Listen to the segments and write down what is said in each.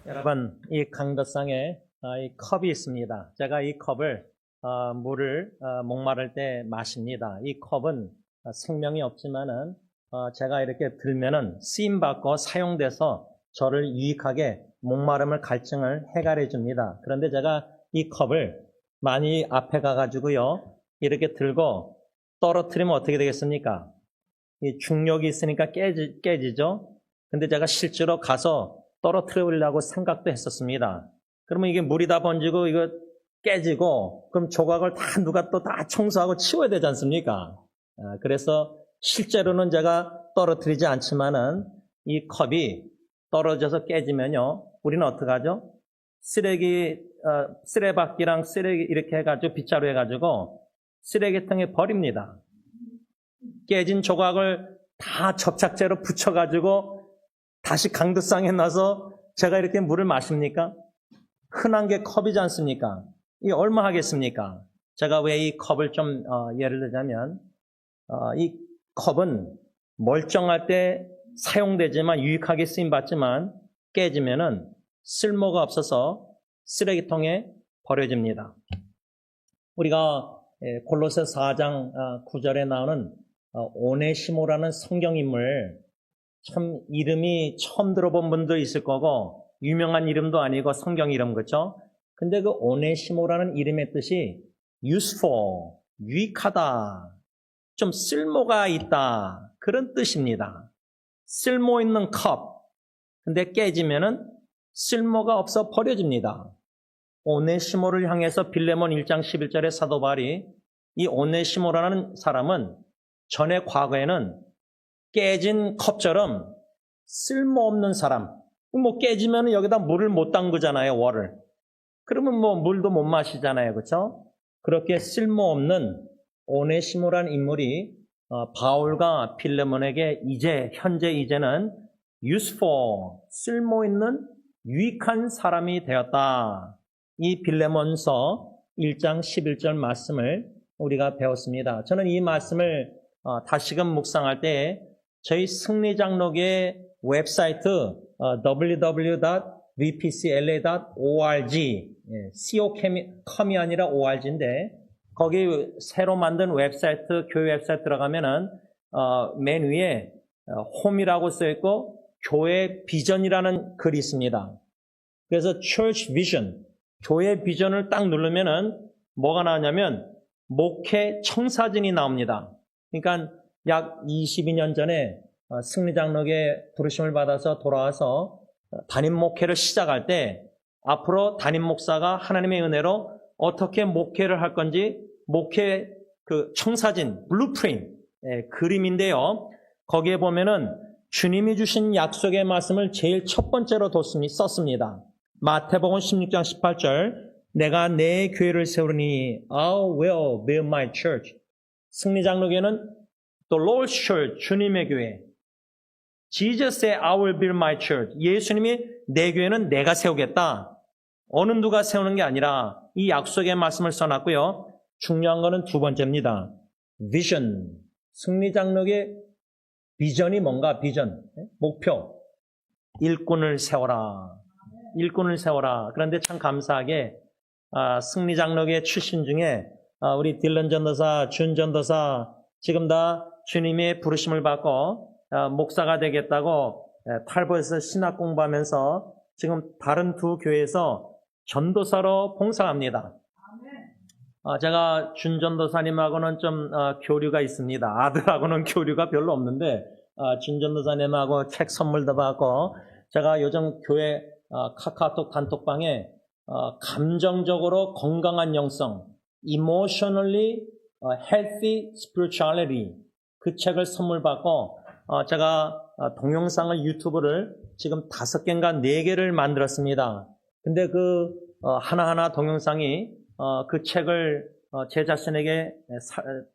여러분, 이 강도상에 이 컵이 있습니다. 제가 이 컵을 물을 목마를 때 마십니다. 이 컵은 생명이 없지만은 제가 이렇게 들면은 쓰임 받고 사용돼서 저를 유익하게 목마름을 갈증을 해결해 줍니다. 그런데 제가 이 컵을 많이 앞에 가가지고요 이렇게 들고 떨어뜨리면 어떻게 되겠습니까? 이 중력이 있으니까 깨지죠. 근데 제가 실제로 가서 떨어뜨리려고 생각도 했었습니다. 그러면 이게 물이 다 번지고 이거 깨지고 그럼 조각을 다 누가 또 다 청소하고 치워야 되지 않습니까? 그래서 실제로는 제가 떨어뜨리지 않지만은 이 컵이 떨어져서 깨지면요 우리는 어떻게 하죠? 쓰레받기랑 쓰레기 이렇게 해가지고 빗자루 해가지고 쓰레기통에 버립니다. 깨진 조각을 다 접착제로 붙여가지고 다시 강도상에 놔서 제가 이렇게 물을 마십니까? 흔한 게 컵이지 않습니까? 이게 얼마 하겠습니까? 제가 왜 이 컵을 좀 예를 들자면 이 컵은 멀쩡할 때 사용되지만 유익하게 쓰임받지만 깨지면은 쓸모가 없어서 쓰레기통에 버려집니다. 우리가 골로새 4장 9절에 나오는 오네시모라는 성경인물 참 이름이 처음 들어본 분도 있을 거고 유명한 이름도 아니고 성경 이름 그렇죠? 근데 그 오네시모라는 이름의 뜻이 useful, 유익하다, 좀 쓸모가 있다 그런 뜻입니다. 쓸모 있는 컵 근데 깨지면은 쓸모가 없어 버려집니다. 오네시모를 향해서 빌레몬 1장 11절의 사도 바울이 이 오네시모라는 사람은 전에 과거에는 깨진 컵처럼 쓸모없는 사람. 뭐 깨지면 여기다 물을 못 담그잖아요, 월을. 그러면 뭐 물도 못 마시잖아요, 그렇죠? 그렇게 쓸모없는 오네시모라는 인물이 바울과 필레몬에게 이제는 useful, 쓸모있는 유익한 사람이 되었다. 이 빌레몬서 1장 11절 말씀을 우리가 배웠습니다. 저는 이 말씀을 다시금 묵상할 때 저희 승리장로교의 웹사이트 www.vpcla.org com이 아니라 org인데 거기 새로 만든 웹사이트 교회 웹사이트 들어가면은 맨 위에 홈이라고 써있고 교회 비전이라는 글이 있습니다. 그래서 church vision 교회 비전을 딱 누르면은 뭐가 나오냐면 목회 청사진이 나옵니다. 그러니까 약 22년 전에 승리장로교에 부르심을 받아서 돌아와서 담임 목회를 시작할 때 앞으로 담임 목사가 하나님의 은혜로 어떻게 목회를 할 건지 목회 그 청사진, 블루프린트, 그림인데요. 거기에 보면은 주님이 주신 약속의 말씀을 제일 첫 번째로 썼습니다. 마태복음 16장 18절 내가 내 교회를 세우리니 I will build my church. 승리장로교회는 The Lord's Church, 주님의 교회. Jesus said, I will build my church. 예수님이 내 교회는 내가 세우겠다. 어느 누가 세우는 게 아니라 이 약속의 말씀을 써놨고요. 중요한 거는 두 번째입니다. Vision. 승리장로교의 비전이 뭔가? 비전. 목표. 일꾼을 세워라. 일꾼을 세워라. 그런데 참 감사하게 승리장로교의 출신 중에 우리 딜런 전도사, 준 전도사 지금 다 주님의 부르심을 받고 목사가 되겠다고 탈북에서 신학 공부하면서 지금 다른 두 교회에서 전도사로 봉사합니다. 제가 준 전도사님하고는 좀 교류가 있습니다. 아들하고는 교류가 별로 없는데 준 전도사님하고 책 선물도 받고 제가 요즘 교회 카카오톡 단톡방에 감정적으로 건강한 영성, emotionally healthy spirituality 그 책을 선물 받고 제가 동영상을 유튜브를 지금 5개인가 4개를 만들었습니다. 근데 그 하나하나 동영상이 그 책을 제 자신에게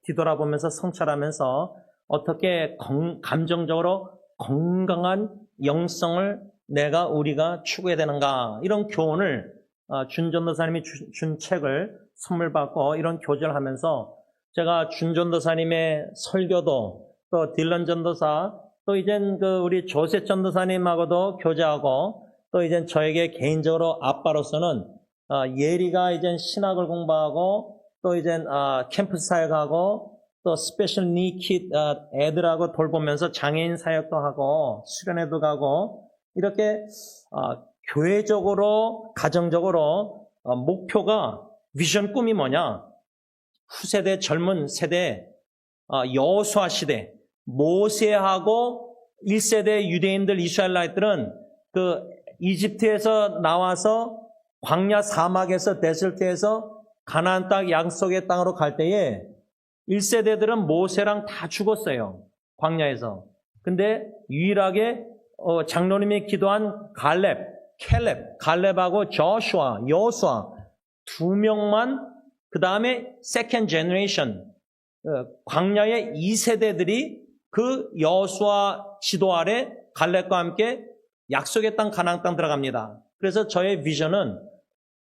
뒤돌아보면서 성찰하면서 어떻게 감정적으로 건강한 영성을 우리가 추구해야 되는가 이런 교훈을 준 전도사님이 준 책을 선물 받고 이런 교제를 하면서 제가 준 전도사님의 설교도 또 딜런 전도사 또 이젠 우리 조세 전도사님하고도 교제하고 또 이제 저에게 개인적으로 아빠로서는 예리가 이제 신학을 공부하고 또 이제 캠프스 사역하고 또 스페셜 니킷 애들하고 돌보면서 장애인 사역도 하고 수련회도 가고 이렇게 교회적으로 가정적으로 목표가 비전 꿈이 뭐냐? 후세대 젊은 세대 여호수아 시대 모세하고 1세대 유대인들 이스라엘라이트들은 그 이집트에서 나와서 광야 사막에서 데설트에서 가나안 땅 약속의 땅으로 갈 때에 1세대들은 모세랑 다 죽었어요. 광야에서. 근데 유일하게 장로님이 기도한 갈렙하고 저슈아, 여호수아 두 명만 그 다음에 second generation 광야의 2세대들이 그 여호수아 지도 아래 갈렙과 함께 약속의 땅 가나안 땅 들어갑니다. 그래서 저의 비전은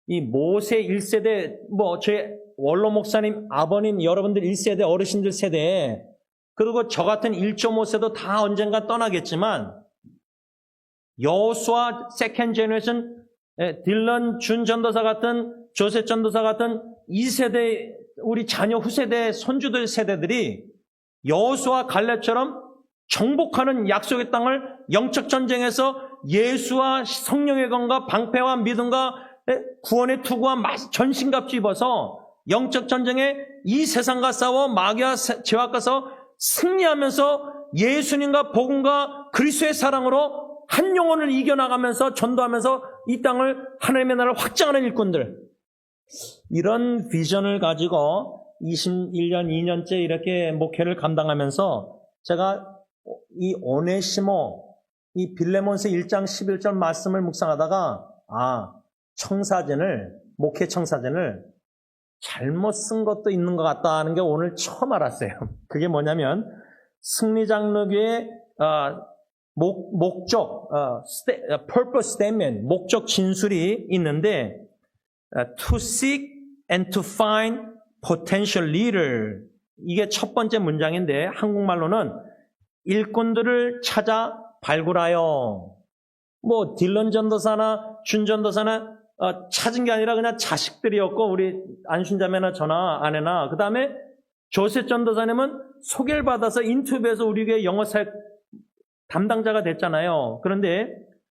이 모세 1세대 저의 원로 목사님, 아버님, 여러분들 1세대 어르신들 세대 그리고 저 같은 1.5세도 다 언젠가 떠나겠지만 여호수아 세컨드 제너레이션 딜런 준 전도사 같은 조셉 전도사 같은 2세대 우리 자녀 후세대 손주들 세대들이 여호수아 갈렙처럼 정복하는 약속의 땅을 영적 전쟁에서 예수와 성령의 건과 방패와 믿음과 구원의 투구와 전신갑주 입어서 영적 전쟁에 이 세상과 싸워 마귀와 죄악과 싸워 승리하면서 예수님과 복음과 그리스도의 사랑으로 한 영혼을 이겨나가면서 전도하면서 이 땅을 하나님의 나라를 확장하는 일꾼들 이런 비전을 가지고 21년, 2년째 이렇게 목회를 감당하면서 제가 이 오네시모, 이 빌레몬서 1장 11절 말씀을 묵상하다가 목회 청사진을 잘못 쓴 것도 있는 것 같다는 게 오늘 처음 알았어요. 그게 뭐냐면 승리장로교의 목적, purpose statement, 목적 진술이 있는데 to seek and to find potential leader 이게 첫 번째 문장인데 한국말로는 일꾼들을 찾아 발굴하여 딜런 전도사나 준 전도사나 찾은 게 아니라 그냥 자식들이었고 우리 안순자매나 저나 아내나 그 다음에 조셉 전도사님은 소개를 받아서 인터뷰에서 우리 교회 영어 사역 담당자가 됐잖아요. 그런데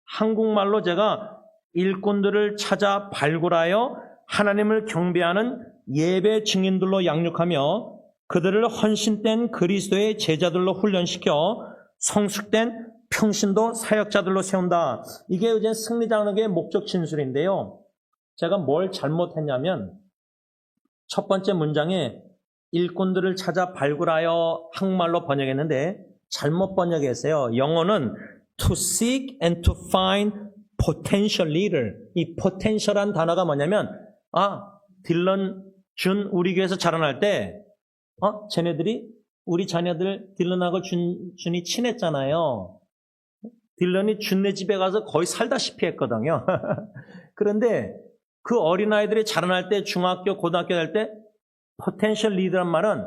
한국말로 제가 일꾼들을 찾아 발굴하여 하나님을 경배하는 예배 증인들로 양육하며 그들을 헌신된 그리스도의 제자들로 훈련시켜 성숙된 평신도 사역자들로 세운다. 이게 이제 승리장로교의 목적 진술인데요. 제가 뭘 잘못했냐면 첫 번째 문장에 일꾼들을 찾아 발굴하여 한국말로 번역했는데 잘못 번역했어요. 영어는 to seek and to find potential leader. 이 potential한 단어가 뭐냐면 딜런 준 우리 교회에서 자라날 때 쟤네들이 우리 자녀들 딜런하고 준이 친했잖아요. 딜런이 준네 집에 가서 거의 살다시피 했거든요. 그런데 그 어린아이들이 자라날 때 중학교, 고등학교 갈 때 포텐셜 리더란 말은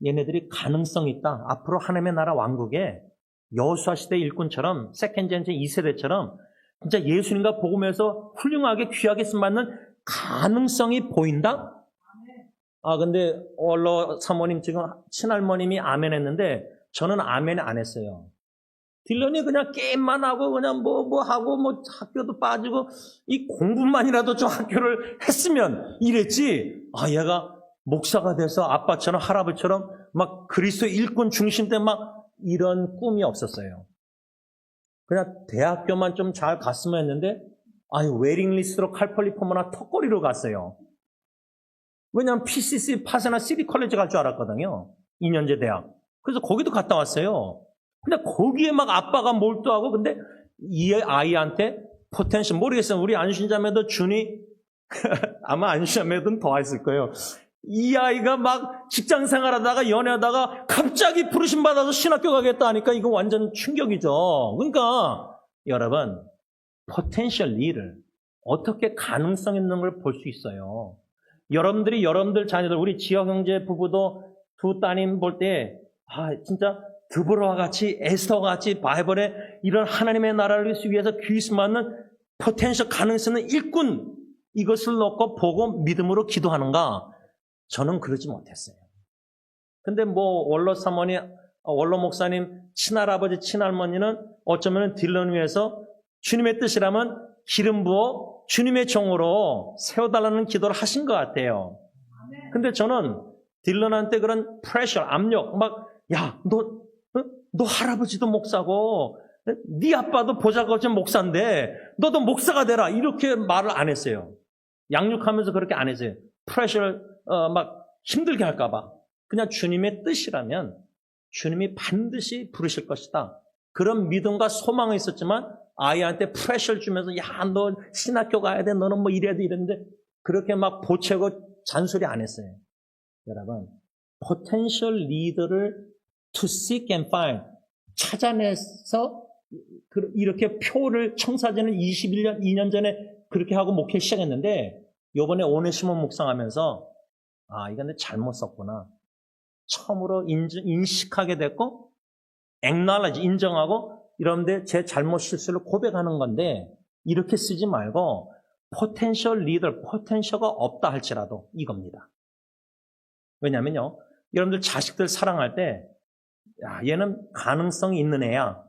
얘네들이 가능성 있다. 앞으로 하나님의 나라 왕국에 여호수아 시대 일꾼처럼 세컨드 제너레이션 2세대처럼 진짜 예수님과 복음에서 훌륭하게 귀하게 쓰임받는 가능성이 보인다? 근데 원로 사모님 지금 친할머님이 아멘 했는데 저는 아멘 안 했어요. 딜런이 그냥 게임만 하고 그냥 하고 학교도 빠지고 이 공부만이라도 좀 학교를 했으면 이랬지. 얘가 목사가 돼서 아빠처럼 할아버지처럼 막 그리스도 일꾼 중심 때 막 이런 꿈이 없었어요. 그냥 대학교만 좀 잘 갔으면 했는데 웨링리스트로 칼폴리포머나 턱걸이로 갔어요. 왜냐하면 PCC 파세나 시티 컬리지 갈 줄 알았거든요. 2년제 대학. 그래서 거기도 갔다 왔어요. 근데 거기에 막 아빠가 몰두하고 근데 이 아이한테 포텐셜 모르겠어요. 우리 안신자매도 준이 아마 안신자매도 더 했을 거예요. 이 아이가 막 직장 생활하다가 연애하다가 갑자기 부르심 받아서 신학교 가겠다 하니까 이거 완전 충격이죠. 그러니까 여러분 포텐셜 리를 어떻게 가능성 있는 걸 볼 수 있어요. 여러분들 자녀들 우리 지역 형제 부부도 두 따님 볼 때 진짜 드보라와 같이 에스더와 같이 바이블에 이런 하나님의 나라를 위해서 귀수 맞는 포텐셜 가능성 있는 일꾼 이것을 놓고 보고 믿음으로 기도하는가? 저는 그러지 못했어요. 근데 뭐 원로 사모님, 원로 목사님, 친할아버지, 친할머니는 어쩌면 딜런 위해서 주님의 뜻이라면 기름 부어 주님의 종으로 세워달라는 기도를 하신 것 같아요. 근데 저는 딜런한테 그런 프레셔, 압력, 막, 야, 너 할아버지도 목사고, 네 아빠도 보잘것없는 목사인데, 너도 목사가 되라. 이렇게 말을 안 했어요. 양육하면서 그렇게 안 했어요. 프레셔를, 막 힘들게 할까봐. 그냥 주님의 뜻이라면, 주님이 반드시 부르실 것이다. 그런 믿음과 소망이 있었지만, 아이한테 프레셔를 주면서, 야, 너 신학교 가야 돼. 너는 뭐 이래야 돼. 이랬는데, 그렇게 막 보채고 잔소리 안 했어요. 여러분, 포텐셜 리더를 to seek and find 찾아내서 이렇게 표를 청사진을 21년, 2년 전에 그렇게 하고 목회 시작했는데 요번에 오네시모 묵상하면서 이건 잘못 썼구나. 처음으로 인식하게 됐고 acknowledge, 인정하고 이런데 제 잘못 실수를 고백하는 건데 이렇게 쓰지 말고 포텐셜 리더, 포텐셜가 없다 할지라도 이겁니다. 왜냐면요, 여러분들 자식들 사랑할 때, 야, 얘는 가능성이 있는 애야.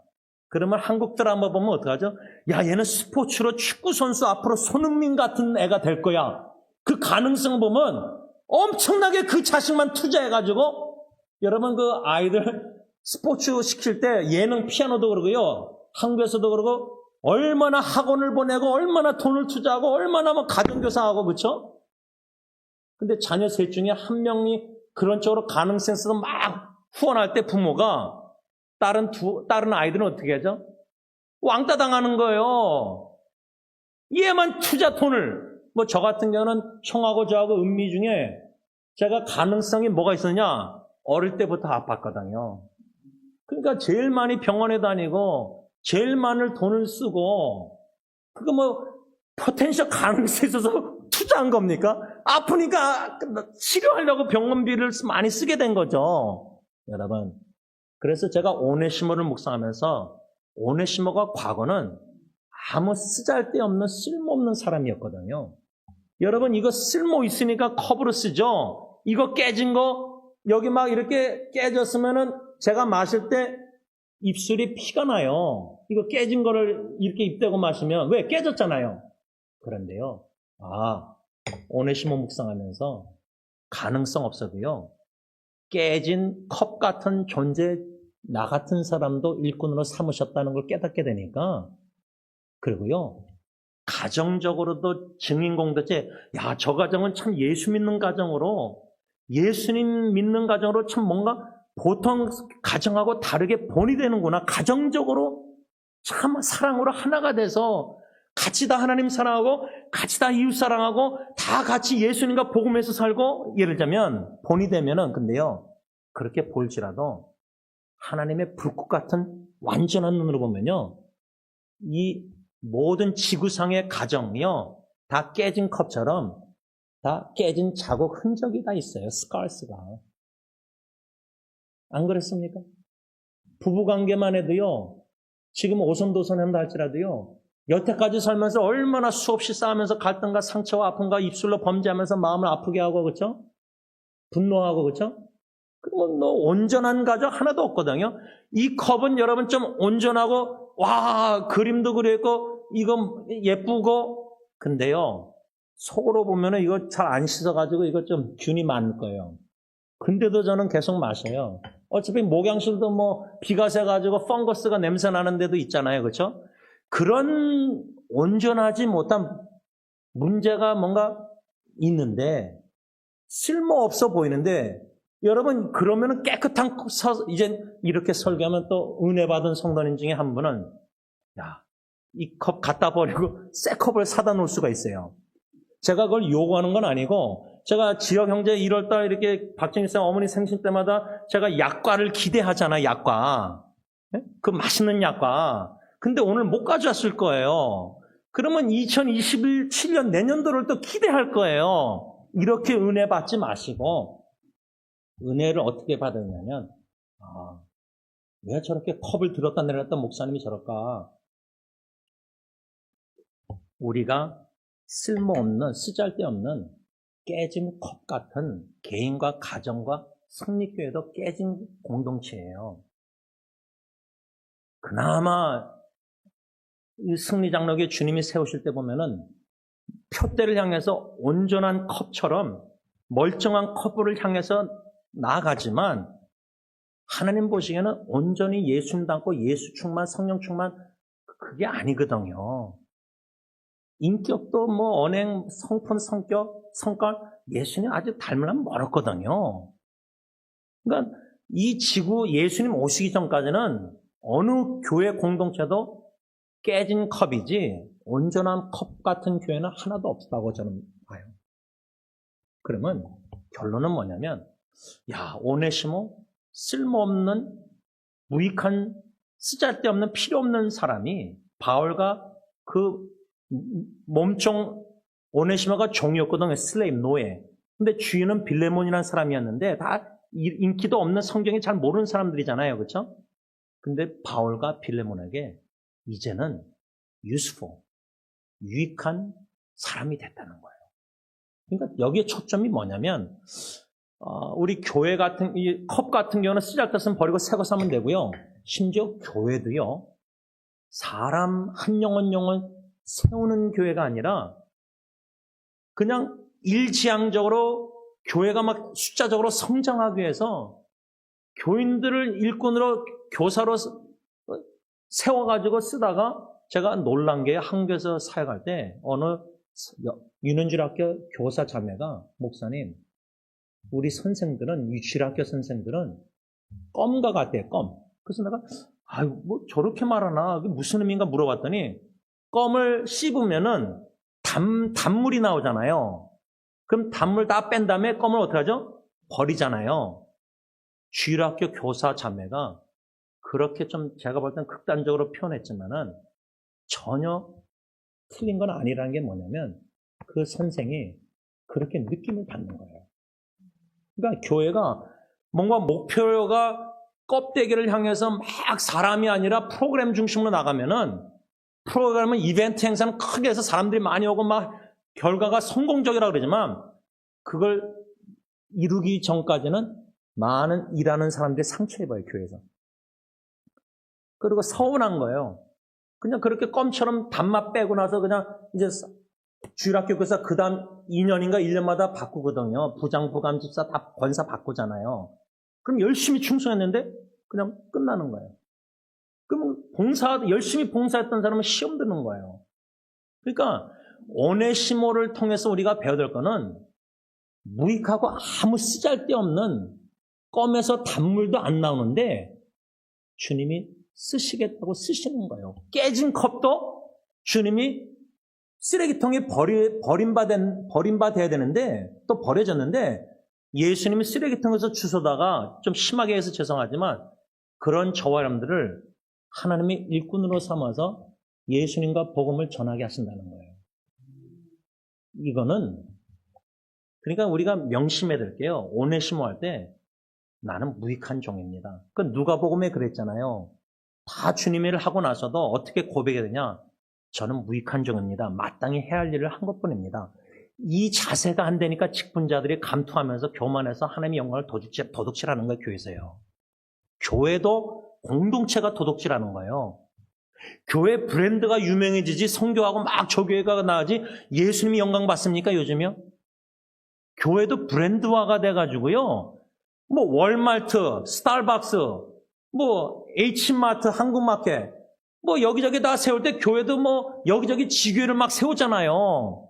그러면 한국 드라마 보면 어떡하죠? 야, 얘는 스포츠로 축구선수 앞으로 손흥민 같은 애가 될 거야. 그 가능성 보면 엄청나게 그 자식만 투자해가지고, 여러분 그 아이들 스포츠 시킬 때 예능 피아노도 그러고요, 한국에서도 그러고, 얼마나 학원을 보내고, 얼마나 돈을 투자하고, 얼마나 뭐 가정교사하고, 그쵸? 근데 자녀 셋 중에 한 명이 그런 쪽으로 가능성 있어서 막 후원할 때 부모가 다른 아이들은 어떻게 하죠? 왕따 당하는 거예요. 얘만 투자 돈을. 뭐 저 같은 경우는 형하고 저하고 은미 중에 제가 가능성이 뭐가 있었냐? 어릴 때부터 아팠거든요. 그러니까 제일 많이 병원에 다니고 제일 많은 돈을 쓰고 그거 뭐 포텐셜 가능성이 있어서 투자한 겁니까? 아프니까 치료하려고 병원비를 많이 쓰게 된 거죠. 여러분. 그래서 제가 오네시모를 묵상하면서 오네시모가 과거는 아무 쓰잘데없는 쓸모없는 사람이었거든요. 여러분 이거 쓸모 있으니까 컵으로 쓰죠. 이거 깨진 거 여기 막 이렇게 깨졌으면은 제가 마실 때 입술이 피가 나요. 이거 깨진 거를 이렇게 입대고 마시면 왜 깨졌잖아요. 그런데요. 오네시모 묵상하면서 가능성 없어도요. 깨진 컵 같은 존재, 나 같은 사람도 일꾼으로 삼으셨다는 걸 깨닫게 되니까 그리고요. 가정적으로도 증인공동체, 야, 저 가정은 참 예수 믿는 가정으로 예수님 믿는 가정으로 참 뭔가 보통 가정하고 다르게 본이 되는구나. 가정적으로 참 사랑으로 하나가 돼서 같이 다 하나님 사랑하고 같이 다 이웃 사랑하고 다 같이 예수님과 복음에서 살고 예를 들자면 본이 되면은 근데요. 그렇게 보일지라도 하나님의 불꽃 같은 완전한 눈으로 보면요. 이 모든 지구상의 가정이요. 다 깨진 컵처럼 다 깨진 자국 흔적이 다 있어요. 스카스가. 안 그렇습니까? 부부관계만 해도요. 지금 오손도손 한다 할지라도요. 여태까지 살면서 얼마나 수없이 싸우면서 갈등과 상처와 아픔과 입술로 범죄하면서 마음을 아프게 하고 그렇죠? 분노하고 그렇죠? 그러면 너 온전한 가정 하나도 없거든요. 이 컵은 여러분 좀 온전하고 와 그림도 그려있고 이거 예쁘고 근데요. 속으로 보면은 이거 잘 안 씻어가지고 이거 좀 균이 많을 거예요. 근데도 저는 계속 마셔요. 어차피 목양실도 뭐 비가 새가지고 펑거스가 냄새 나는 데도 있잖아요. 그렇죠? 그런 온전하지 못한 문제가 뭔가 있는데 쓸모없어 보이는데 여러분 그러면은 깨끗한 이제 이렇게 설교하면 또 은혜 받은 성도님 중에 한 분은 야, 이 컵 갖다 버리고 새 컵을 사다 놓을 수가 있어요. 제가 그걸 요구하는 건 아니고 제가 지역 형제 1월달 이렇게 박정희 쌤 어머니 생신 때마다 제가 약과를 기대하잖아요. 약과. 그 맛있는 약과. 근데 오늘 못 가져왔을 거예요. 그러면 2027년 내년도를 또 기대할 거예요. 이렇게 은혜 받지 마시고 은혜를 어떻게 받았냐면 왜 저렇게 컵을 들었다 내렸다 목사님이 저럴까? 우리가 쓸모없는, 쓰잘데없는 깨진 컵 같은 개인과 가정과 성립교회도 깨진 공동체예요. 그나마 이 승리장로교 주님이 세우실 때 보면은 표대를 향해서 온전한 컵처럼 멀쩡한 컵을 향해서 나아가지만 하나님 보시기에는 온전히 예수님 닮고 예수 충만, 성령 충만 그게 아니거든요. 인격도 뭐 언행, 성품, 성격, 성깔 예수님 아직 닮으려면 멀었거든요. 그러니까 이 지구 예수님 오시기 전까지는 어느 교회 공동체도 깨진 컵이지 온전한 컵 같은 교회는 하나도 없다고 저는 봐요. 그러면 결론은 뭐냐면 야 오네시모 쓸모없는 무익한 쓰잘데없는 필요없는 사람이 바울과 그 몸종 오네시모가 종이었거든요. 슬레임 노예. 근데 주인은 빌레몬이라는 사람이었는데 다 인기도 없는 성경이 잘 모르는 사람들이잖아요. 그렇죠? 근데 바울과 빌레몬에게 이제는 useful, 유익한 사람이 됐다는 거예요. 그러니까 여기에 초점이 뭐냐면 우리 교회 같은 이 컵 같은 경우는 쓰잘데없으면 버리고 새 거 사면 되고요. 심지어 교회도요. 사람 한 영혼 세우는 교회가 아니라 그냥 일지향적으로 교회가 막 숫자적으로 성장하기 위해서 교인들을 일꾼으로 교사로 세워가지고 쓰다가 제가 놀란 게 한국에서 사역할 때 어느 유년주일학교 교사 자매가 목사님 우리 선생들은 유치학교 선생들은 껌과 같대요. 껌. 그래서 내가 아유 뭐 저렇게 말하나 그게 무슨 의미인가 물어봤더니 껌을 씹으면은 단물이 나오잖아요. 그럼 단물 다 뺀 다음에 껌을 어떻게 하죠? 버리잖아요. 주일학교 교사 자매가 그렇게 좀 제가 볼 땐 극단적으로 표현했지만은 전혀 틀린 건 아니라는 게 뭐냐면 그 선생이 그렇게 느낌을 받는 거예요. 그러니까 교회가 뭔가 목표가 껍데기를 향해서 막 사람이 아니라 프로그램 중심으로 나가면은 프로그램은 이벤트 행사는 크게 해서 사람들이 많이 오고 막 결과가 성공적이라고 그러지만 그걸 이루기 전까지는 많은 일하는 사람들이 상처입어요, 교회에서. 그리고 서운한 거예요. 그냥 그렇게 껌처럼 단맛 빼고 나서 그냥 이제 주일학교 교사 그 다음 2년인가 1년마다 바꾸거든요. 부장, 부감, 집사 다 권사 바꾸잖아요. 그럼 열심히 충성했는데 그냥 끝나는 거예요. 그럼 열심히 봉사했던 사람은 시험 드는 거예요. 그러니까 오네시모를 통해서 우리가 배워야 될 거는 무익하고 아무 쓰잘데없는 껌에서 단물도 안 나오는데 주님이 쓰시겠다고 쓰시는 거예요. 깨진 컵도 주님이 쓰레기통에 버림받아야 되는데 또 버려졌는데 예수님이 쓰레기통에서 주워다가 좀 심하게 해서 죄송하지만 그런 저와 여러분들을 하나님의 일꾼으로 삼아서 예수님과 복음을 전하게 하신다는 거예요. 이거는 그러니까 우리가 명심해야 될 게요. 오네시모 할 때 나는 무익한 종입니다. 그 누가복음에 그랬잖아요. 다 주님 일을 하고 나서도 어떻게 고백해야 되냐? 저는 무익한 종입니다. 마땅히 해야 할 일을 한 것뿐입니다. 이 자세가 안 되니까 직분자들이 감투하면서 교만해서 하나님의 영광을 도둑질하는 거예요. 교회에서요. 교회도 공동체가 도둑질하는 거예요. 교회 브랜드가 유명해지지 성교하고 막 저 교회가 나아지 예수님이 영광 받습니까 요즘이요? 교회도 브랜드화가 돼가지고요. 뭐 월마트, 스타벅스, 뭐 H마트, 한국마켓 뭐 여기저기 다 세울 때 교회도 뭐 여기저기 지교회를 막 세우잖아요.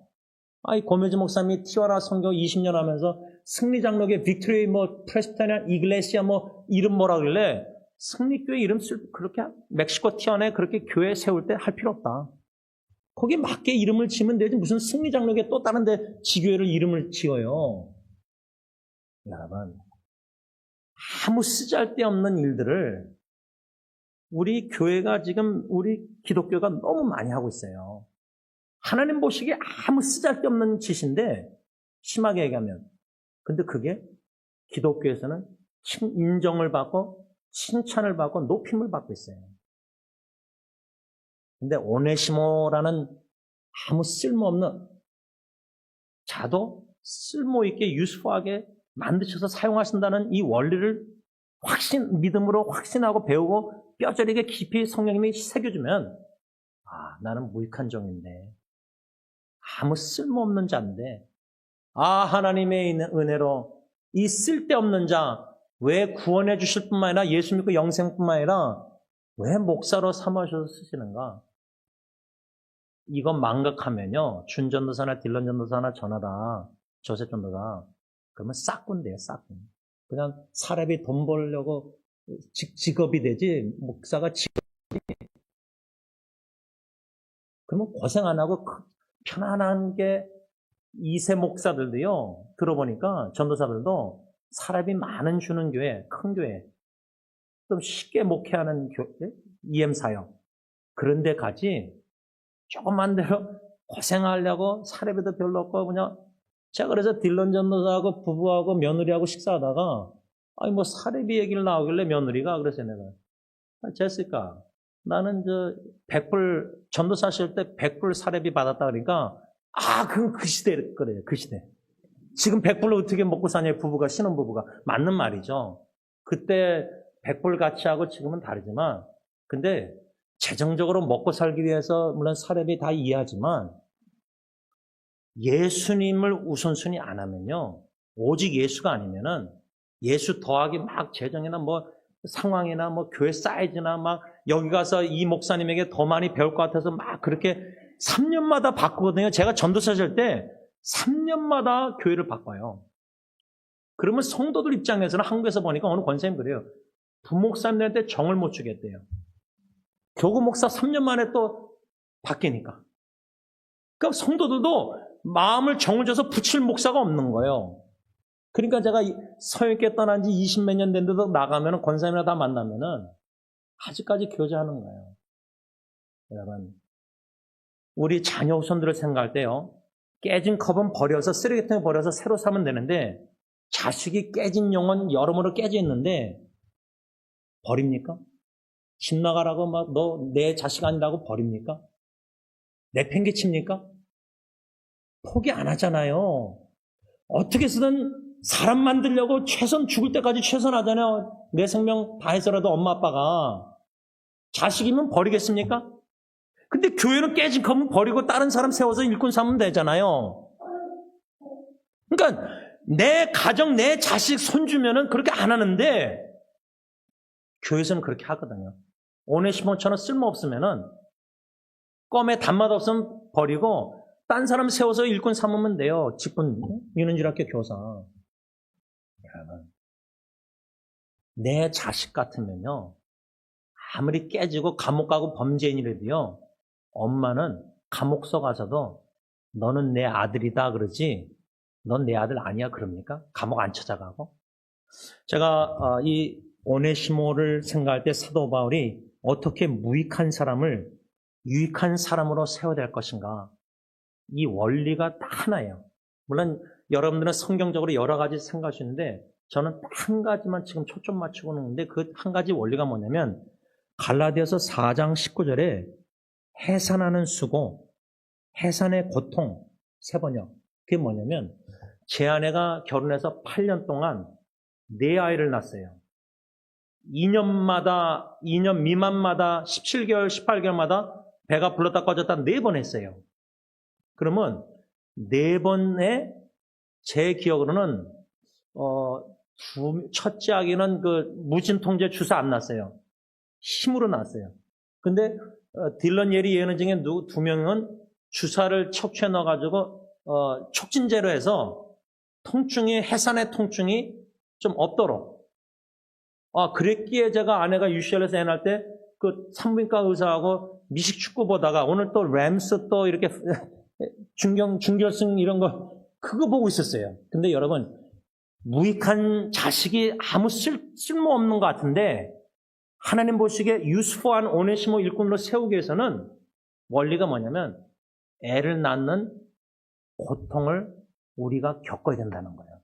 아이 고메즈 목사님이 티와라 선교 20년 하면서 승리장로교 빅토리 뭐 프레스비테리안 이글레시아 뭐 이름 뭐라 그래 승리교회 이름 그렇게 멕시코 티안에 그렇게 교회 세울 때 할 필요 없다. 거기에 맞게 이름을 지으면 되지 무슨 승리장로교에 또 다른 데 지교회를 이름을 지어요. 여러분 아무 쓰잘데없는 일들을 우리 교회가 지금 우리 기독교가 너무 많이 하고 있어요. 하나님 보시기에 아무 쓰잘데없는 짓인데 심하게 얘기하면 근데 그게 기독교에서는 인정을 받고 칭찬을 받고 높임을 받고 있어요. 근데 오네시모라는 아무 쓸모없는 자도 쓸모있게 유스프하게 만드셔서 사용하신다는 이 원리를 믿음으로 확신하고 배우고 뼈저리게 깊이 성령님이 새겨주면, 나는 무익한 종인데, 아무 쓸모없는 자인데, 하나님의 있는 은혜로 이 쓸데없는 자, 왜 구원해 주실 뿐만 아니라 예수 믿고 영생뿐만 아니라 왜 목사로 삼으셔서 쓰시는가? 이건 망각하면요, 준전도사나 딜런전도사나 전하다, 조셉전도가, 그러면 싹군데요, 싹군. 그냥 사람이 돈 벌려고 직업이 되지, 목사가 그러면 고생 안 하고 편안한 게 2세 목사들도요, 들어보니까 전도사들도 사람이 많은 주는 교회, 큰 교회, 좀 쉽게 목회하는 교회, EM사역, 그런 데 가지, 조그만 데로 고생하려고 사례비도 별로 없고, 그냥, 제가 그래서 딜런 전도사하고 부부하고 며느리하고 식사하다가, 사례비 얘기를 나오길래 며느리가, 그래서 내가, 제시카, 나는 100불, 전도사 하실 때 100불 사례비 받았다 그러니까, 그건 그 시대 거래요, 그 시대. 지금 100불로 어떻게 먹고 사냐, 부부가, 신혼부부가. 맞는 말이죠. 그때 100불 가치하고 지금은 다르지만, 근데 재정적으로 먹고 살기 위해서 물론 사례비 다 이해하지만 예수님을 우선순위 안 하면요, 오직 예수가 아니면은 예수 더하기 막 재정이나 상황이나 교회 사이즈나 여기 가서 이 목사님에게 더 많이 배울 것 같아서 그렇게 3년마다 바꾸거든요. 제가 전도사 할 때 3년마다 교회를 바꿔요. 그러면 성도들 입장에서는 한국에서 보니까 어느 권사님 그래요. 부목사님들한테 정을 못 주겠대요. 교구 목사 3년 만에 또 바뀌니까. 그러니까 성도들도 마음을 정을 줘서 붙일 목사가 없는 거예요. 그러니까 제가 서영교회 떠난 지 20몇 년 됐는데도 나가면 권사님이나 다 만나면은 아직까지 교제하는 거예요. 여러분, 우리 자녀 후손들을 생각할 때요, 깨진 컵은 버려서 쓰레기통에 버려서 새로 사면 되는데 자식이 깨진 영혼 여러모로 깨져 있는데 버립니까? 집 나가라고 너 내 자식 아니라고 버립니까? 내팽개칩니까? 포기 안 하잖아요. 어떻게 해서든 사람 만들려고 죽을 때까지 최선하잖아요. 내 생명 다해서라도 엄마 아빠가. 자식이면 버리겠습니까? 근데 교회는 깨진 컵은 버리고 다른 사람 세워서 일꾼 삼으면 되잖아요. 그러니까 내 가정, 내 자식 손주면은 그렇게 안 하는데 교회에서는 그렇게 하거든요. 오네시모처럼 쓸모없으면은 껌에 단맛 없으면 버리고 딴 사람 세워서 일꾼 삼으면 돼요. 직분 유는질학교 교사. 여러분, 내 자식 같으면요, 아무리 깨지고 감옥 가고 범죄인이라도요, 엄마는 감옥서 가서도 너는 내 아들이다 그러지 넌 내 아들 아니야 그럽니까? 감옥 안 찾아가고. 제가 이 오네시모를 생각할 때 사도 바울이 어떻게 무익한 사람을 유익한 사람으로 세워야 될 것인가, 이 원리가 딱 하나예요. 물론 여러분들은 성경적으로 여러 가지 생각하시는데 저는 딱 한 가지만 지금 초점 맞추고 있는데 그 한 가지 원리가 뭐냐면 갈라디아서 4장 19절에 해산하는 수고, 해산의 고통, 세 번역. 그게 뭐냐면 제 아내가 결혼해서 8년 동안 4아이를 낳았어요. 2년 미만마다 17개월, 18개월마다 배가 불렀다 꺼졌다 4번 했어요. 그러면 4번에 제 기억으로는 첫째 아기는 그 무진통제 주사 안 났어요. 힘으로 났어요. 근데 딜런 예리 예언 중에 2명은 주사를 척추에 넣어가지고 촉진제로 해서 해산의 통증이 좀 없도록. 그랬기에 제가 아내가 UCL에서 애 낳을 때 그 산부인과 의사하고 미식 축구 보다가 오늘 또 램스 또 이렇게 준결승 이런 거 그거 보고 있었어요. 근데 여러분, 무익한 자식이 아무 쓸모없는 것 같은데 하나님 보시기에 유스포한 오네시모 일꾼으로 세우기 위해서는 원리가 뭐냐면 애를 낳는 고통을 우리가 겪어야 된다는 거예요.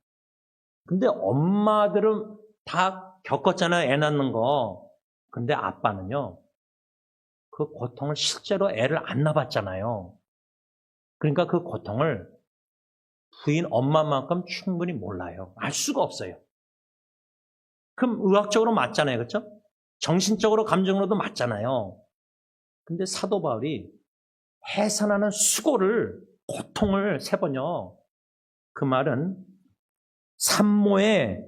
근데 엄마들은 다 겪었잖아요, 애 낳는 거. 근데 아빠는요, 그 고통을 실제로 애를 안 낳았잖아요. 그러니까 그 고통을 부인 엄마만큼 충분히 몰라요. 알 수가 없어요. 그럼 의학적으로 맞잖아요. 그렇죠? 정신적으로 감정으로도 맞잖아요. 근데 사도 바울이 해산하는 수고를 고통을 세 번요. 그 말은 산모의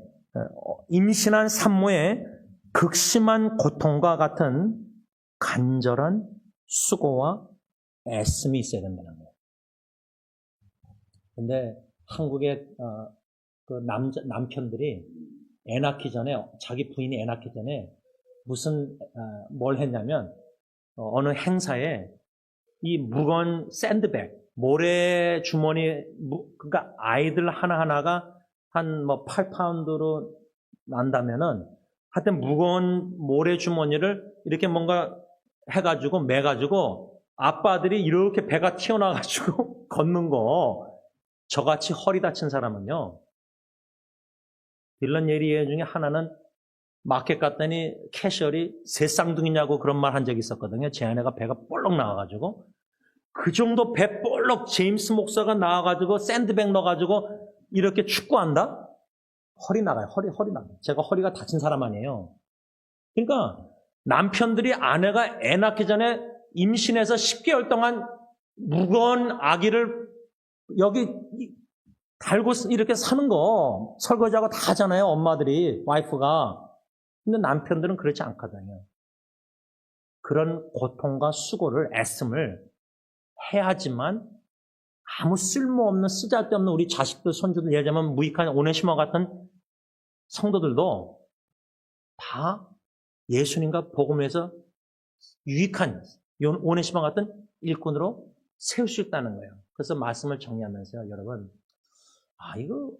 임신한 산모의 극심한 고통과 같은 간절한 수고와 애씀이 있어야 된다는 거예요. 근데 한국의 그 남편들이 애 낳기 전에 자기 부인이 애 낳기 전에 무슨 뭘 했냐면 어느 행사에 이 무거운 샌드백 모래 주머니 그러니까 아이들 하나하나가 한 뭐 8파운드로 난다면은 하여튼 무거운 모래 주머니를 이렇게 뭔가 해가지고 매가지고 아빠들이 이렇게 배가 튀어나와가지고 걷는 거 저같이 허리 다친 사람은요 딜런 예리 중에 하나는 마켓 갔더니 캐셔리 새 쌍둥이냐고 그런 말 한 적이 있었거든요. 제 아내가 배가 볼록 나와가지고 그 정도 배 볼록 제임스 목사가 나와가지고 샌드백 넣어가지고 이렇게 축구한다? 허리 나가요. 허리 나가요. 제가 허리가 다친 사람 아니에요. 그러니까 남편들이 아내가 애 낳기 전에 임신해서 10개월 동안 무거운 아기를 여기 달고 이렇게 사는 거 설거지하고 다 하잖아요. 엄마들이, 와이프가. 근데 남편들은 그렇지 않거든요. 그런 고통과 수고를 애씀을 해야지만 아무 쓸모없는 쓰잘데없는 우리 자식들, 손주들, 예를 들면 무익한 오네시모 같은 성도들도 다 예수님과 복음에서 유익한 오네시모 같은 일꾼으로 세울 수 있다는 거예요. 그래서 말씀을 정리하면서요, 여러분. 이거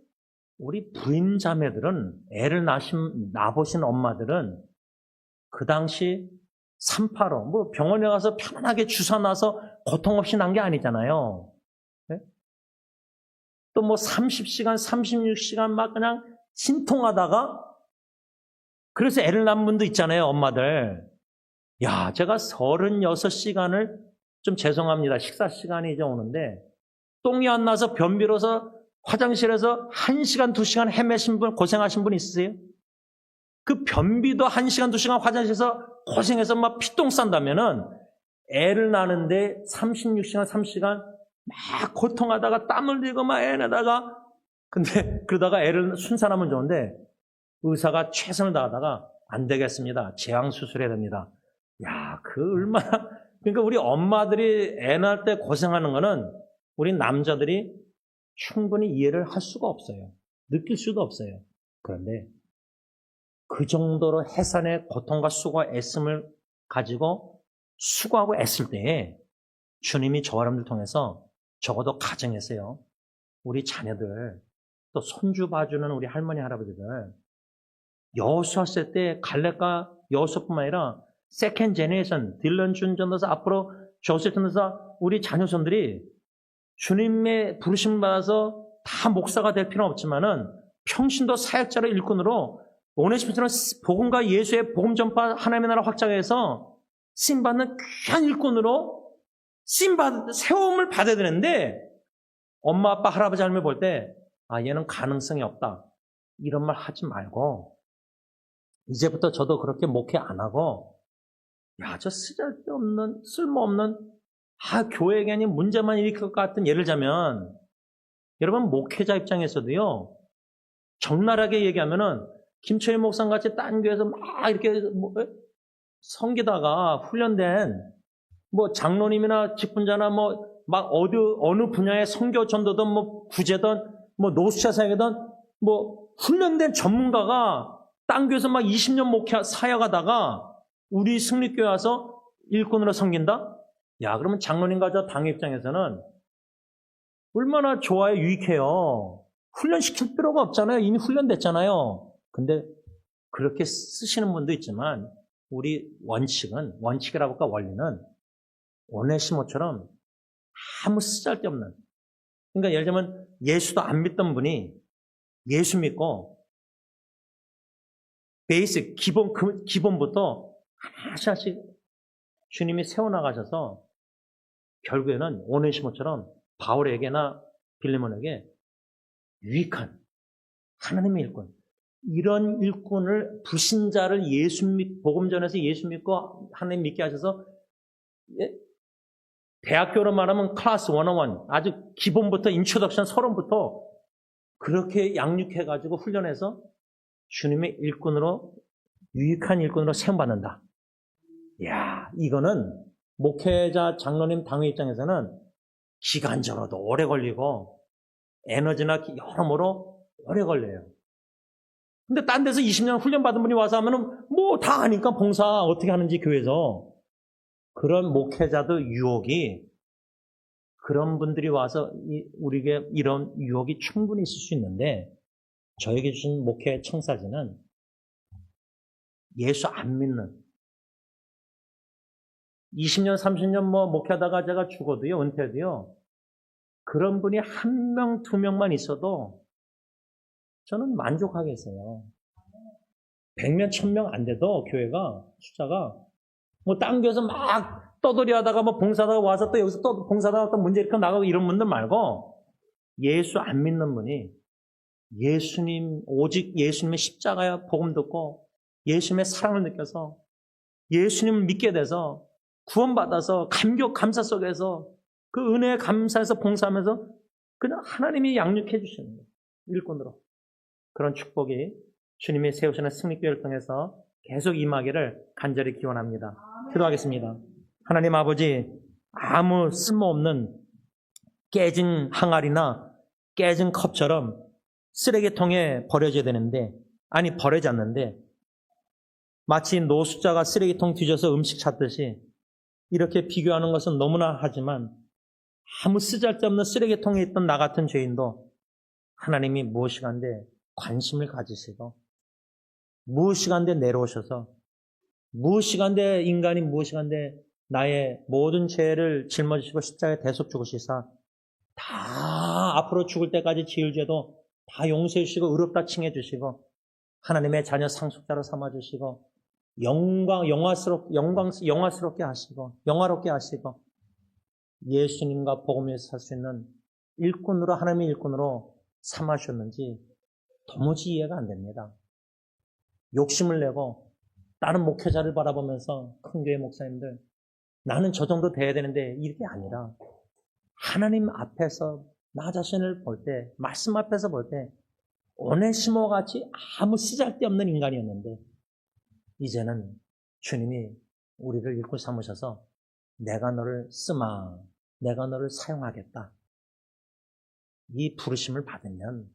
우리 부인 자매들은 애를 낳아보신 엄마들은 그 당시 385, 뭐 병원에 가서 편안하게 주사 놔서 고통 없이 난 게 아니잖아요. 네? 또 뭐 30시간, 36시간 막 그냥 신통하다가 그래서 애를 낳은 분도 있잖아요, 엄마들. 야, 제가 36시간을 좀 죄송합니다. 식사 시간이 이제 오는데 똥이 안 나서 변비로서 화장실에서 1시간, 2시간 헤매신 분, 고생하신 분 있으세요? 그 변비도 1시간, 2시간 화장실에서 고생해서 막 피똥 싼다면은 애를 낳는데 36시간, 30시간 막 고통하다가 땀 흘리고 막 애내다가 근데 그러다가 애를 순산하면 좋은데 의사가 최선을 다하다가 안 되겠습니다. 제왕 수술해야 됩니다. 야, 그 얼마나 그러니까 우리 엄마들이 애 낳을 때 고생하는 거는 우리 남자들이 충분히 이해를 할 수가 없어요. 느낄 수도 없어요. 그런데 그 정도로 해산의 고통과 수고와 애씀을 가지고 수고하고 애쓸 때에 주님이 저와 여러분들 통해서 적어도 가정에서요. 우리 자녀들 또 손주 봐주는 우리 할머니 할아버지들 여호수아 했을 때 갈렙과 여호수아뿐만 아니라 세컨 제네레이션 딜런 준전도사 앞으로 조셉 전도사 우리 자녀손들이 주님의 부르심 받아서 다 목사가 될 필요는 없지만은 평신도 사역자로 일꾼으로 오네시모처럼 복음과 예수의 복음 전파 하나님의 나라 확장해서 쓰임받는 귀한 일꾼으로 세움을 받아야 되는데 엄마, 아빠, 할아버지, 할머니 볼 때 얘는 가능성이 없다. 이런 말 하지 말고 이제부터 저도 그렇게 목회 안 하고 저 쓰잘데없는 쓸모없는 교회 괜히 문제만 일으킬 것 같은 예를 들자면 여러분 목회자 입장에서도요 적나라하게 얘기하면은 김철희 목사님 같이 딴 교회에서 막 이렇게 섬기다가 훈련된 장로님이나 직분자나 막 어느 분야의 선교 전도든 구제든 노숙자 사역이든 훈련된 전문가가 딴 교회에서 막 20년 목회 사역하다가 우리 승리교회 와서 일꾼으로 섬긴다? 그러면 장로님과 저 당 입장에서는 얼마나 좋아요, 유익해요. 훈련시킬 필요가 없잖아요. 이미 훈련됐잖아요. 근데 그렇게 쓰시는 분도 있지만 우리 원칙이라고 할까 원리는 오네시모처럼 아무 쓰잘데없는 그러니까 예를 들면 예수도 안 믿던 분이 예수 믿고 베이스, 기본부터 하나씩 주님이 세워나가셔서 결국에는 오네시모처럼 바울에게나 빌레몬에게 유익한 하나님의 일꾼, 이런 일꾼을 불신자를 복음 전해서 예수 믿고 하나님 믿게 하셔서 대학교로 말하면 클래스 101, 아주 기본부터 인트로덕션 서론부터 그렇게 양육해가지고 훈련해서 주님의 일꾼으로, 유익한 일꾼으로 세움받는다. 이야, 이거는 목회자, 장로님, 당회 입장에서는 기간적으로도 오래 걸리고 에너지나 여러모로 오래 걸려요. 근데 딴 데서 20년 훈련 받은 분이 와서 하면은 뭐 다 아니까 봉사 어떻게 하는지 교회에서. 그런 목회자도 유혹이, 그런 분들이 와서 우리에게 이런 유혹이 충분히 있을 수 있는데, 저에게 주신 목회 청사진은 예수 안 믿는 20년, 30년 목회하다가 제가 죽어도요, 은퇴도요, 그런 분이 한 명, 두 명만 있어도 저는 만족하겠어요. 100명, 1000명 안 돼도 교회가, 숫자가 당겨서 막 떠돌이 하다가 봉사하다가 와서 또 여기서 또 봉사하다가 또 문제 일으켜 나가고 이런 분들 말고, 예수 안 믿는 분이 예수님, 오직 예수님의 십자가의 복음 듣고 예수님의 사랑을 느껴서 예수님을 믿게 돼서 구원받아서 감격, 감사 속에서 그 은혜에 감사해서 봉사하면서 그냥 하나님이 양육해 주시는 거예요. 일꾼으로. 그런 축복이 주님이 세우시는 승리교회를 통해서 계속 임하기를 간절히 기원합니다. 기도하겠습니다. 하나님 아버지, 아무 쓸모없는 깨진 항아리나 깨진 컵처럼 쓰레기통에 버려져야 되는데, 아니 버려졌는데, 마치 노숙자가 쓰레기통 뒤져서 음식 찾듯이 이렇게 비교하는 것은 너무나 하지만, 아무 쓰잘데없는 쓰레기통에 있던 나 같은 죄인도 하나님이 무엇이간데 관심을 가지시고, 무엇이간데 내려오셔서, 무엇이간데 인간이 무엇이간데 나의 모든 죄를 짊어지시고 십자가에 대속 죽으시사 다 앞으로 죽을 때까지 지을 죄도 다 용서해 주시고 의롭다 칭해 주시고 하나님의 자녀 상속자로 삼아 주시고 영화스럽게 하시고 영화롭게 하시고 예수님과 복음에서 살 수 있는 일꾼으로, 하나님의 일꾼으로 삼아 주셨는지 도무지 이해가 안 됩니다. 욕심을 내고 다른 목회자를 바라보면서, 큰 교회 목사님들 나는 저 정도 돼야 되는데, 이게 아니라 하나님 앞에서 나 자신을 볼 때, 말씀 앞에서 볼 때 오네시모 같이 아무 쓰잘데없는 인간이었는데, 이제는 주님이 우리를 일꾼 삼으셔서 내가 너를 쓰마, 내가 너를 사용하겠다, 이 부르심을 받으면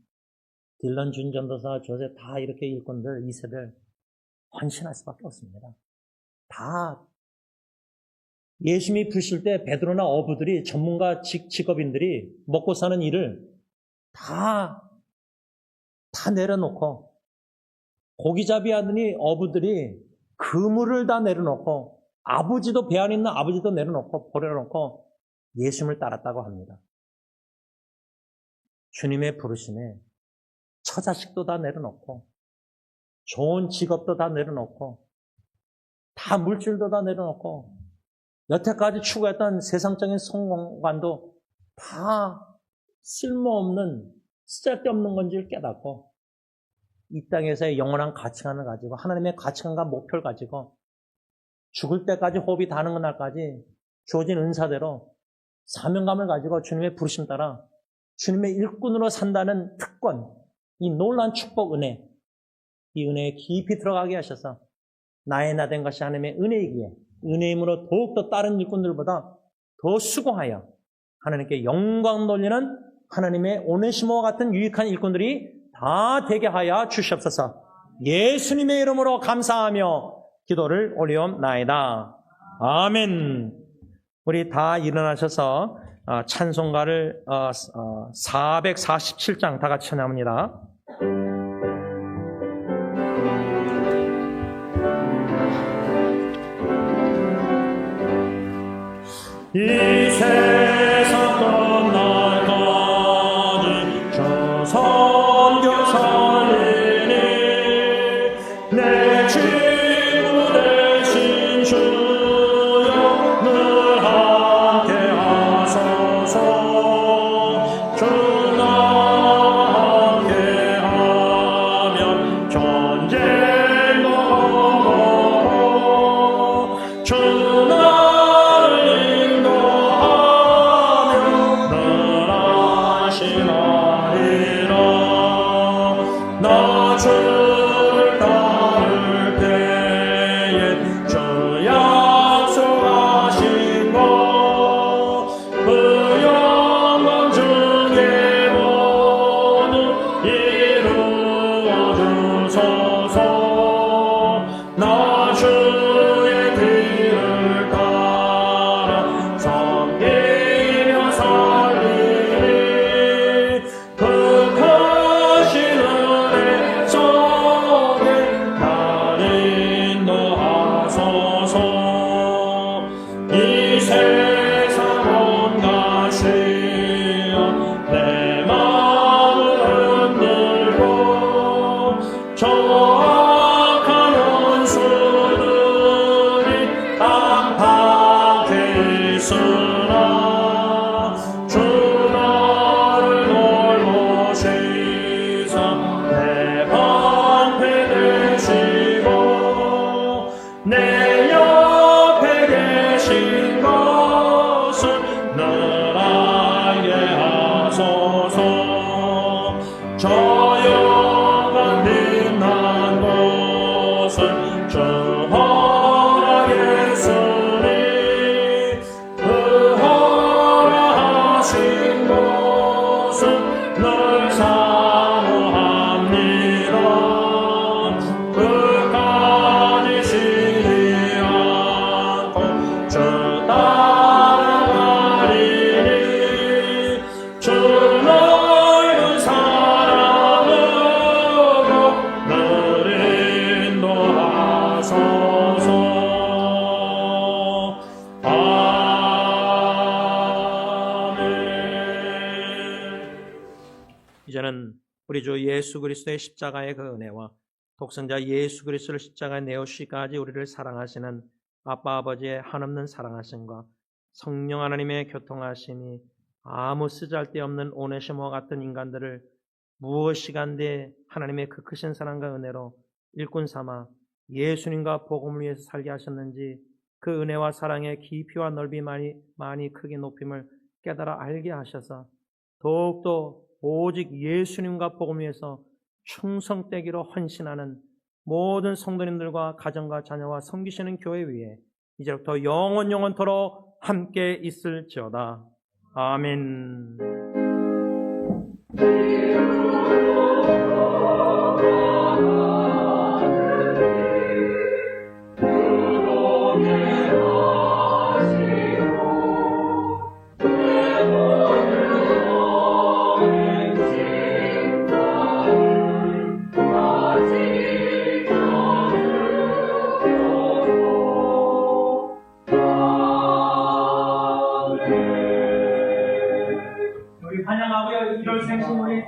딜런 준 전도사, 조세 다 이렇게 일꾼들, 2세들 헌신할 수밖에 없습니다. 다 예수님이 부르실 때 베드로나 어부들이, 전문가 직업인들이 먹고 사는 일을 다 내려놓고, 고기잡이 하더니 어부들이 그물을 다 내려놓고, 아버지도, 배 안에 있는 아버지도 내려놓고 버려놓고 예수님을 따랐다고 합니다. 주님의 부르심에 처자식도 다 내려놓고, 좋은 직업도 다 내려놓고, 다 물질도 다 내려놓고, 여태까지 추구했던 세상적인 성공관도 다 쓸모없는, 쓰잘데없는 건지를 깨닫고, 이 땅에서의 영원한 가치관을 가지고, 하나님의 가치관과 목표를 가지고 죽을 때까지, 호흡이 닿는 그날까지 주어진 은사대로 사명감을 가지고 주님의 부르심 따라 주님의 일꾼으로 산다는 특권, 이 놀라운 축복, 은혜, 이 은혜에 깊이 들어가게 하셔서 나의 나 된 것이 하나님의 은혜이기에 은혜임으로 더욱더 다른 일꾼들보다 더 수고하여 하나님께 영광 돌리는 하나님의 오네시모와 같은 유익한 일꾼들이 다 되게 하여 주시옵소서. 예수님의 이름으로 감사하며 기도를 올리옵나이다. 아멘. 우리 다 일어나셔서 찬송가를 447장 다 같이 찬양합니다. 이 세상 떠나가니 저 선교 살리니 내 하소서. 저 영광 빛난 곳은 저 허락했으니 그 허락하신 곳은 늘 사모합니다. 끝까지 쉬지 않고 주 따라가리니 주 너희는 사랑으로 늘 인도하소서. 이제는 우리 주 예수 그리스도의 십자가의 그 은혜와 독생자 예수 그리스도를 십자가에 내어주시기까지 우리를 사랑하시는 아빠 아버지의 한없는 사랑하심과 성령 하나님의 교통하심이 아무 쓰잘데없는 오네시모와 같은 인간들을 무엇이간데 하나님의 그 크신 사랑과 은혜로 일꾼 삼아 예수님과 복음을 위해서 살게 하셨는지 그 은혜와 사랑의 깊이와 넓이 많이 크게 높임을 깨달아 알게 하셔서 더욱더 오직 예수님과 복음을 위해서 충성되기로 헌신하는 모든 성도님들과 가정과 자녀와 섬기시는 교회 위에 이제부터 영원토록 함께 있을지어다. 아멘. 우리 환영하고요. 1월 생신우리